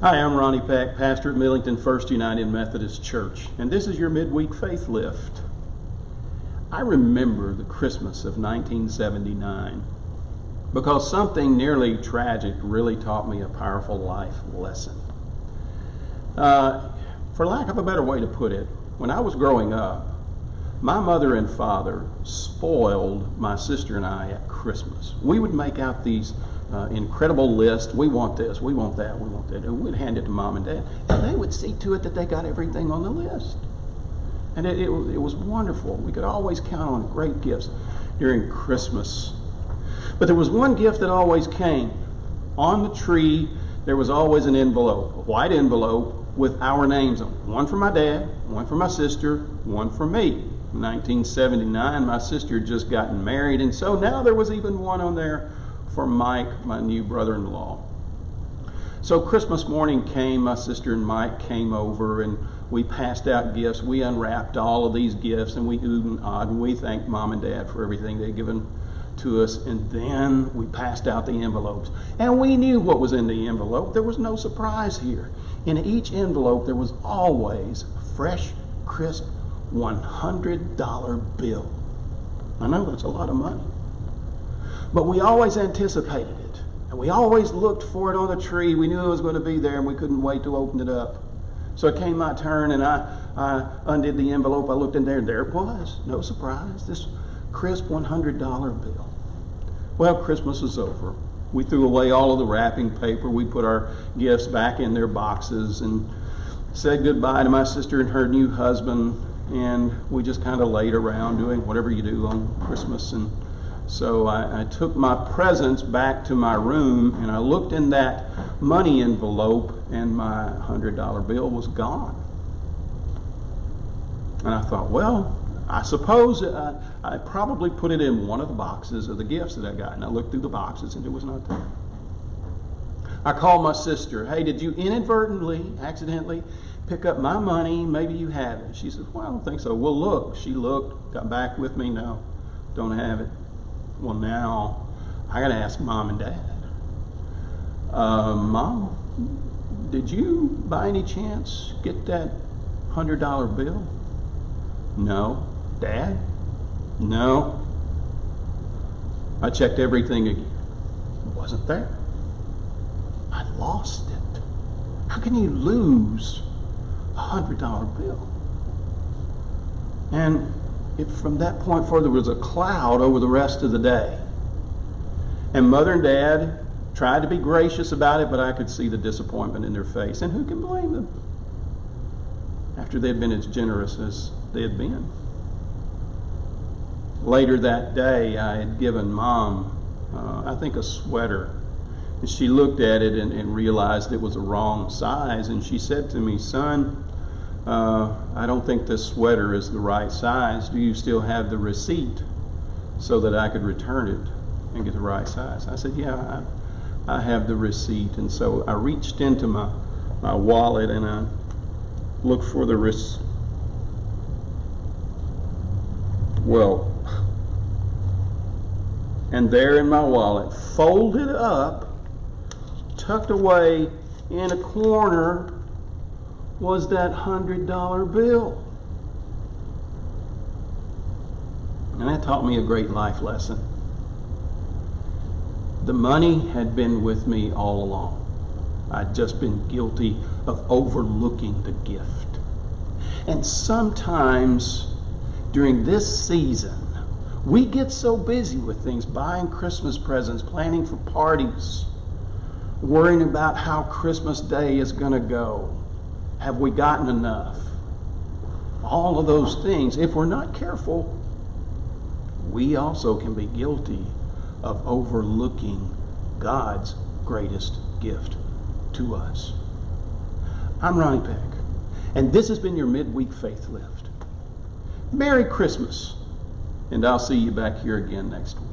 Hi, I'm Ronnie Peck, pastor at Millington First United Methodist Church, and this is your midweek faith lift. I remember the Christmas of 1979 because something nearly tragic really taught me a powerful life lesson. For lack of a better way to put it, when I was growing up, my mother and father spoiled my sister and I at Christmas. We would make out these incredible list. We want this, we want that, we want that. And we'd hand it to mom and dad, and they would see to it that they got everything on the list. And it was wonderful. We could always count on great gifts during Christmas. But there was one gift that always came. On the tree, there was always an envelope, a white envelope with our names on it. One for my dad, one for my sister, one for me. In 1979, my sister had just gotten married, and so now there was even one on there for Mike, my new brother-in-law. So Christmas morning came, my sister and Mike came over, and we passed out gifts. We unwrapped all of these gifts, and we oohed and awed, and we thanked mom and dad for everything they'd given to us. And then we passed out the envelopes, and we knew what was in the envelope. There was no surprise here. In each envelope, there was always a fresh, crisp $100 bill. I know that's a lot of money. But we always anticipated it, and we always looked for it on the tree. We knew it was going to be there, and we couldn't wait to open it up. So it came my turn, and I undid the envelope. I looked in there, and there it was. No surprise, this crisp $100 bill. Well, Christmas was over. We threw away all of the wrapping paper. We put our gifts back in their boxes and said goodbye to my sister and her new husband, and we just kind of laid around doing whatever you do on Christmas. And so I took my presents back to my room, and I looked in that money envelope, and my $100 bill was gone. And I thought, well, I suppose I probably put it in one of the boxes of the gifts that I got. And I looked through the boxes, and it was not there. I called my sister. Hey, did you inadvertently, accidentally pick up my money? Maybe you have it. She said, well, I don't think so. Well, look. She looked, got back with me. No, don't have it. Well, now I got to ask mom and dad. Mom, did you by any chance get that $100 bill? No. Dad? No. I checked everything again. It wasn't there. I lost it. How can you lose a $100 bill? And from that point forward, there was a cloud over the rest of the day. And Mother and Dad tried to be gracious about it, but I could see the disappointment in their face. And who can blame them after they had been as generous as they had been? Later that day, I had given Mom, I think, a sweater. And she looked at it and realized it was the wrong size. And she said to me, son, I don't think this sweater is the right size. Do you still have the receipt so that I could return it and get the right size? I said, yeah, I have the receipt. And so I reached into my wallet and I looked for the receipt. Well, and there in my wallet, folded up, tucked away in a corner, was that $100 bill. And that taught me a great life lesson. The money had been with me all along. I'd just been guilty of overlooking the gift. And sometimes during this season, we get so busy with things, buying Christmas presents, planning for parties, worrying about how Christmas Day is going to go. Have we gotten enough? All of those things. If we're not careful, we also can be guilty of overlooking God's greatest gift to us. I'm Ronnie Peck, and this has been your midweek faith lift. Merry Christmas, and I'll see you back here again next week.